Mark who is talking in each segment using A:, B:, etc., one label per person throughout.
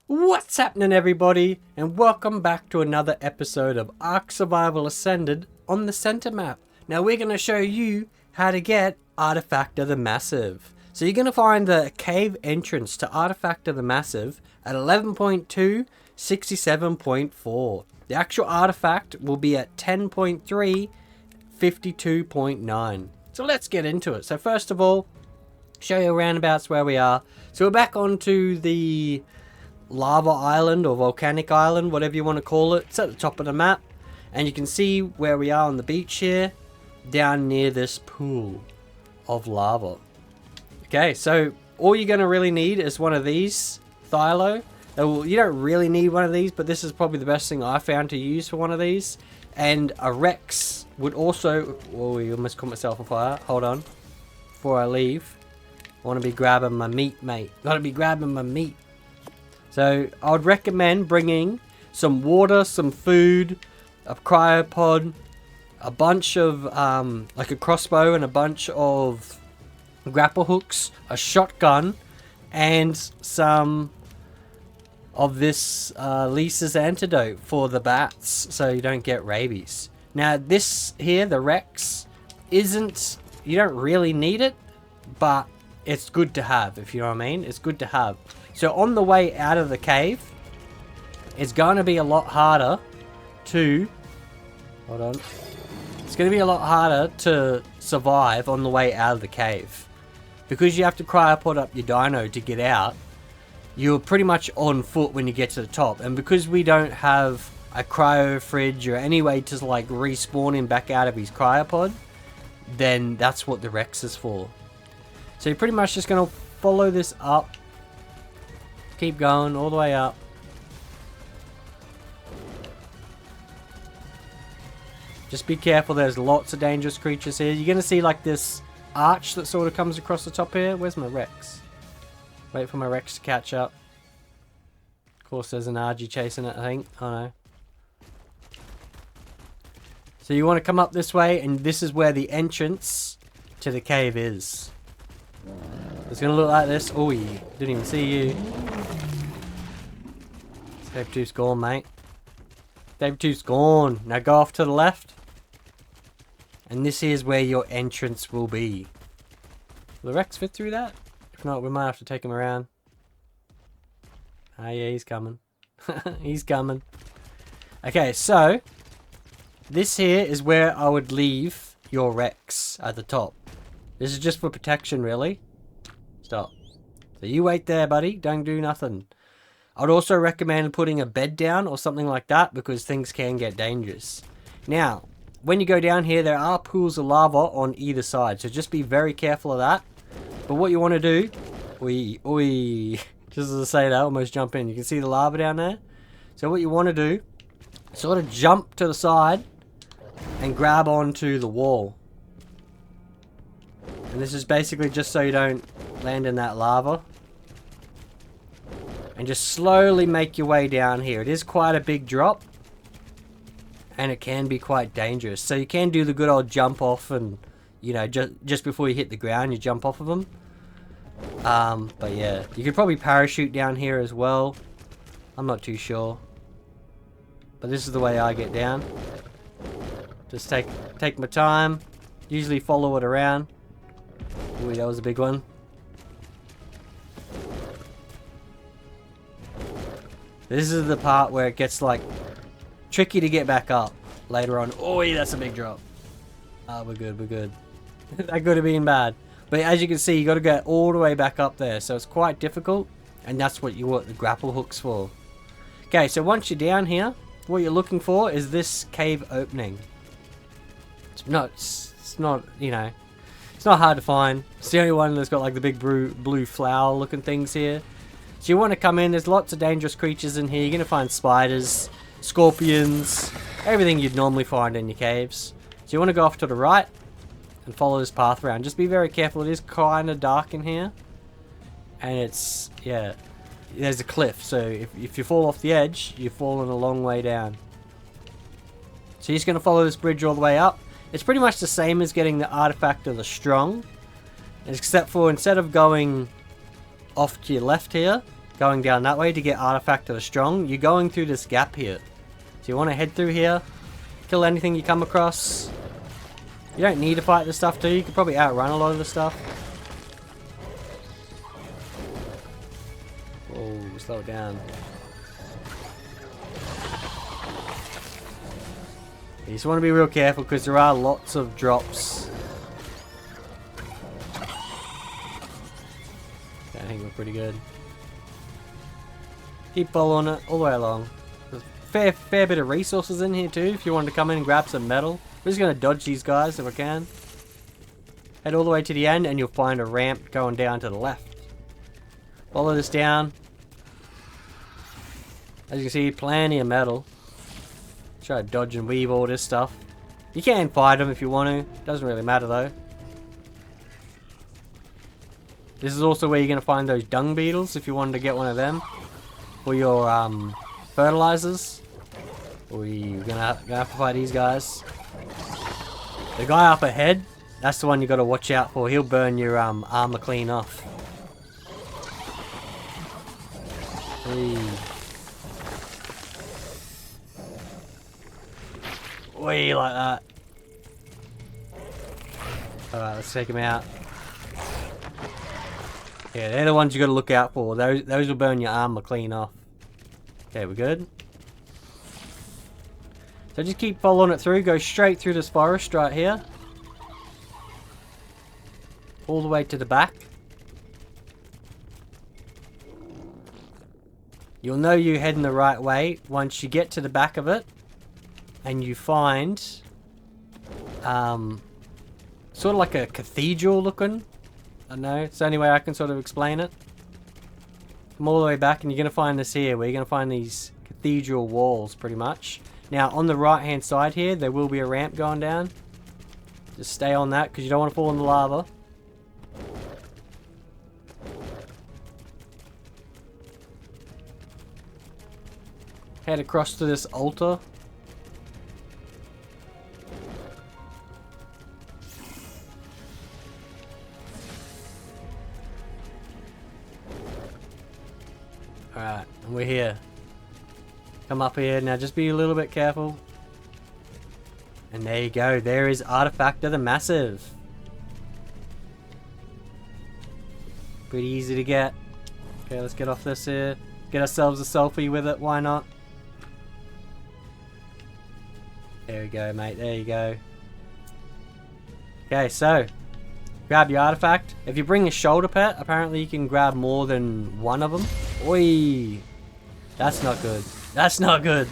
A: What's happening, everybody, and welcome back to another episode of ARK Survival Ascended on the center map. Now we're going to show you how to get Artifact of the Massive. So you're going to find the cave entrance to Artifact of the Massive at 11.2, 67.4. The actual artifact will be at 10.3, 52.9. So let's get into it. So first of all, show you roundabouts where we are. So we're back onto the lava island or volcanic island, whatever you want to call it. It's at the top of the map, and you can see where we are on the beach here, down near this pool of lava. Okay, so all you're going to really need is one of these Thylo. You don't really need one of these, but this is probably the best thing I found to use for one of these. And a Rex would also... Oh, I almost caught myself on fire. Hold on. Before I leave, I want to be grabbing my meat, mate. Gotta be grabbing my meat. So I would recommend bringing some water, some food, a cryopod, a bunch of like a crossbow and a bunch of grapple hooks, a shotgun, and some of this Lisa's antidote for the bats so you don't get rabies. Now this here, the Rex, you don't really need it, but it's good to have, if you know what I mean. It's good to have. So on the way out of the cave, it's going to be a lot harder to... Hold on. It's going to be a lot harder to survive on the way out of the cave. Because you have to cryopod up your dino to get out, you're pretty much on foot when you get to the top. And because we don't have a cryo fridge or any way to like respawn him back out of his cryopod, then that's what the Rex is for. So you're pretty much just going to follow this up. Keep going all the way up. Just be careful, there's lots of dangerous creatures here. You're going to see like this arch that sort of comes across the top here. Where's my Rex? Wait for my Rex to catch up. Of course there's an RG chasing it, I think. Oh no. So you want to come up this way, and this is where the entrance to the cave is. It's going to look like this. Oh, didn't even see you. Cave 2's gone, mate. Cave 2's gone. Now go off to the left. And this is where your entrance will be. Will the Rex fit through that? If not, we might have to take him around. Ah, yeah, he's coming. He's coming. Okay, so this here is where I would leave your Rex at the top. This is just for protection, really. Stop. So you wait there, buddy. Don't do nothing. I'd also recommend putting a bed down or something like that, because things can get dangerous. Now, when you go down here, there are pools of lava on either side, so just be very careful of that. But what you want to do... Just as I say that, I almost jump in. You can see the lava down there? So what you want to do, sort of jump to the side and grab onto the wall. And this is basically just so you don't land in that lava. And just slowly make your way down here. It is quite a big drop. And it can be quite dangerous. So you can do the good old jump off and, you know, just before you hit the ground, you jump off of them. But yeah, you could probably parachute down here as well. I'm not too sure. But this is the way I get down. Just take my time. Usually follow it around. Ooh, that was a big one. This is the part where it gets like tricky to get back up later on. Oh, yeah, that's a big drop. Ah, we're good, we're good. That could have been bad. But as you can see, you got to go all the way back up there. So it's quite difficult. And that's what you want the grapple hooks for. Okay, so once you're down here, what you're looking for is this cave opening. It's not, you know, it's not hard to find. It's the only one that's got like the big blue flower looking things here. So you want to come in. There's lots of dangerous creatures in here. You're going to find spiders, scorpions, everything you'd normally find in your caves. So you want to go off to the right and follow this path around. Just be very careful. It is kind of dark in here. And it's, yeah, there's a cliff. So if you fall off the edge, you're falling a long way down. So you're just going to follow this bridge all the way up. It's pretty much the same as getting the Artifact of the Strong. Except for instead of going off to your left here, going down that way to get Artifact of the Strong, you're going through this gap here. So you want to head through here, kill anything you come across. You don't need to fight this stuff too, you can probably outrun a lot of the stuff. Oh, slow it down. You just want to be real careful because there are lots of drops. Okay, I think we're pretty good. Keep following it all the way along. There's a fair bit of resources in here too if you wanted to come in and grab some metal. We're just going to dodge these guys if I can. Head all the way to the end and you'll find a ramp going down to the left. Follow this down. As you can see, plenty of metal. Try to dodge and weave all this stuff. You can fight them if you want to. Doesn't really matter though. This is also where you're going to find those dung beetles if you wanted to get one of them. For your fertilizers. We're gonna have to fight these guys. The guy up ahead, that's the one you got to watch out for. He'll burn your armor clean off. Hey. Way like that. Alright, let's take him out. Yeah, they're the ones you got to look out for. Those will burn your armor clean off. Okay, we're good. So just keep following it through. Go straight through this forest right here. All the way to the back. You'll know you're heading the right way once you get to the back of it. And you find sort of like a cathedral looking. I don't know, it's the only way I can sort of explain it. Come all the way back and you're going to find this here, where you're going to find these cathedral walls pretty much. Now on the right hand side here there will be a ramp going down. Just stay on that because you don't want to fall in the lava. Head across to this altar. Alright, and we're here. Come up here, now just be a little bit careful. And there you go, there is Artifact of the Massive. Pretty easy to get. Okay, let's get off this here. Get ourselves a selfie with it, why not? There we go, mate, there you go. Okay, so grab your artifact. If you bring a shoulder pet, apparently you can grab more than one of them. Oi! That's not good. That's not good.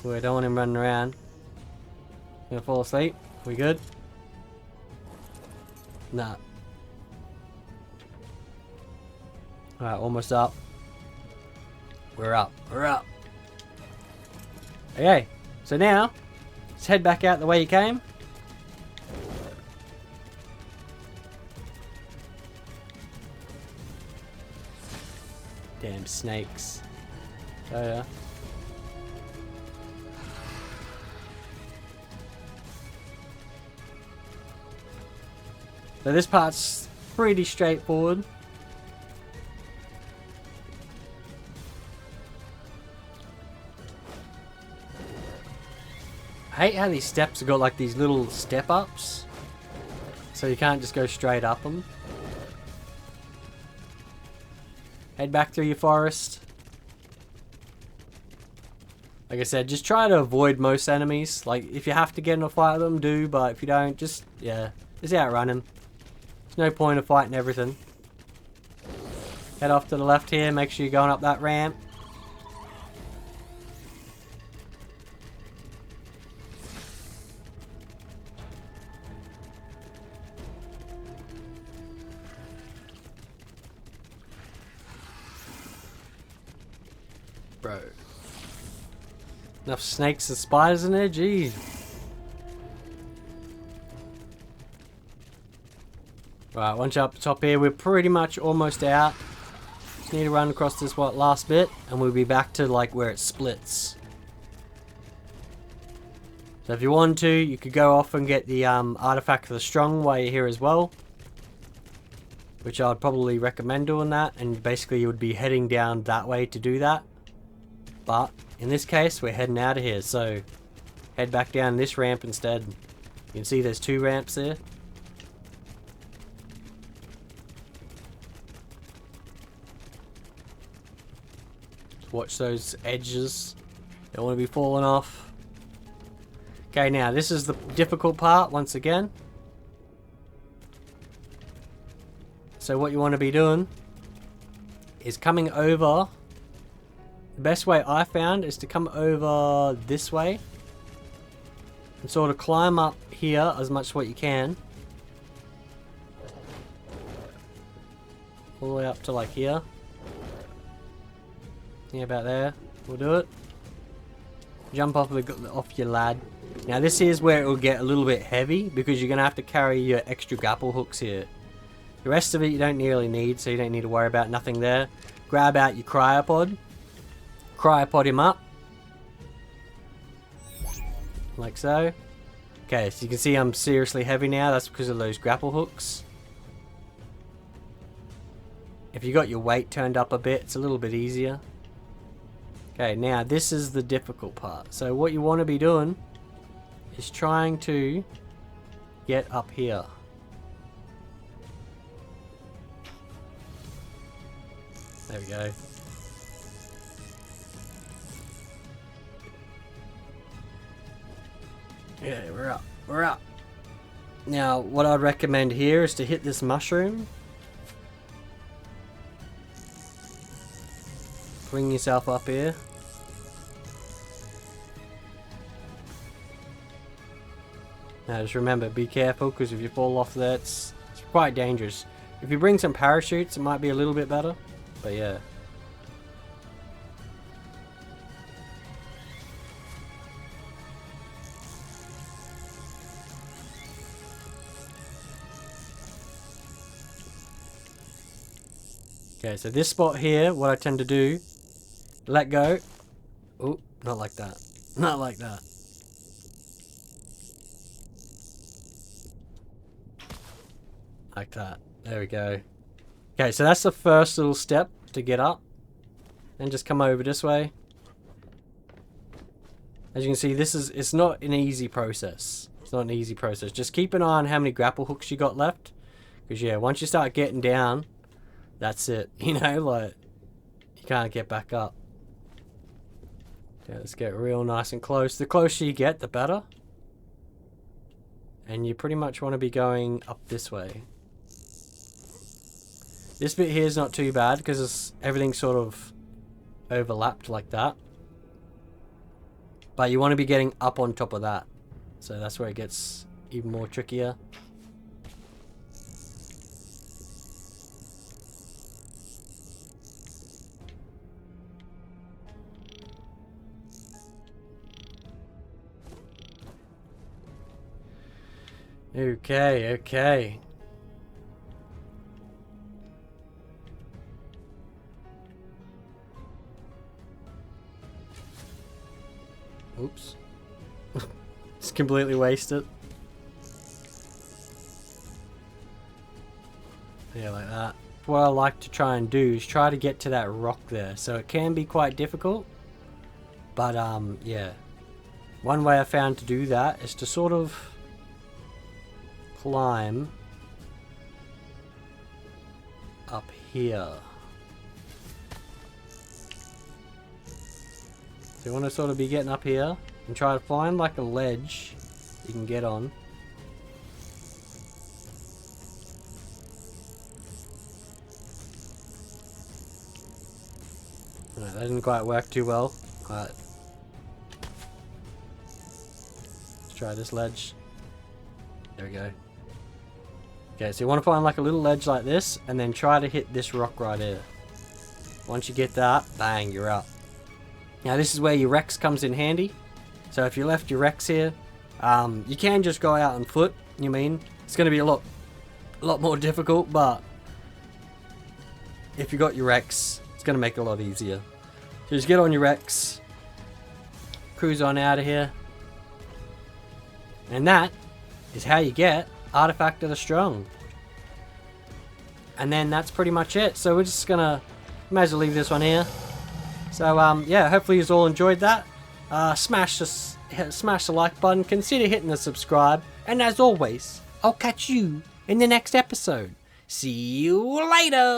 A: We don't want him running around. Gonna fall asleep. We good? Nah. Alright, almost up. We're up. We're up. Okay, so now let's head back out the way you came. Damn snakes. Oh yeah. So this part's pretty straightforward. I hate how these steps have got like these little step ups. So you can't just go straight up them. Head back through your forest. Like I said, just try to avoid most enemies. Like, if you have to get in a fight with them, do. But if you don't, just, yeah, just outrun them. There's no point of fighting everything. Head off to the left here. Make sure you're going up that ramp. Bro. Enough snakes and spiders in there? Jeez. Right, once you're up the top here, we're pretty much almost out. Just need to run across this last bit, and we'll be back to like where it splits. So if you want to, you could go off and get the artifact of the strong while you're here as well. which I'd probably recommend doing that, and basically you would be heading down that way to do that. But in this case, we're heading out of here, so head back down this ramp instead. You can see there's 2 ramps there. Watch those edges. Don't want to be falling off. Okay, now this is the difficult part once again. So what you want to be doing is coming over. The best way I found is to come over this way and sort of climb up here as much as what you can. All the way up to like here. Yeah, about there. We'll do it. Jump off your lad. Now this is where it will get a little bit heavy because you're going to have to carry your extra grapple hooks here. The rest of it you don't nearly need, so you don't need to worry about nothing there. Grab out your cryopod. Cryopod him up. Like so. Okay, so you can see I'm seriously heavy now. That's because of those grapple hooks. If you got your weight turned up a bit, it's a little bit easier. Okay, now this is the difficult part. So what you want to be doing is trying to get up here. There we go. Yeah, we're up. We're up. Now, what I'd recommend here is to hit this mushroom. Bring yourself up here. Now just remember, be careful, because if you fall off there, it's quite dangerous. If you bring some parachutes, it might be a little bit better. But yeah. Okay, so this spot here, what I tend to do, let go. Oh, not like that. Not like that. Like that. There we go. Okay, so that's the first little step to get up. Then just come over this way. As you can see, it's not an easy process. It's not an easy process. Just keep an eye on how many grapple hooks you got left. Because yeah, once you start getting down, that's it. You know, like, you can't get back up. Okay, let's get real nice and close. The closer you get, the better. And you pretty much want to be going up this way. This bit here is not too bad because everything's sort of overlapped like that. But you want to be getting up on top of that. So that's where it gets even more trickier. Okay, okay. Oops. Just completely wasted. Yeah, like that. What I like to try and do is try to get to that rock there. So it can be quite difficult. But, yeah. One way I found to do that is to sort of climb up here. So you want to sort of be getting up here and try to find like a ledge you can get on. Alright, that didn't quite work too well. Alright. Let's try this ledge. There we go. Okay, so you want to find like a little ledge like this and then try to hit this rock right here. Once you get that, bang, you're up. Now this is where your Rex comes in handy. So if you left your Rex here, you can just go out on foot. You mean it's going to be a lot more difficult, but if you got your Rex, it's going to make it a lot easier. So just get on your Rex, cruise on out of here, and that is how you get Artifact of the Strong. And then that's pretty much it. So we're just gonna, may as well leave this one here. So yeah, hopefully you all enjoyed that. Smash the like button, consider hitting the subscribe, and as always, I'll catch you in the next episode. See you later!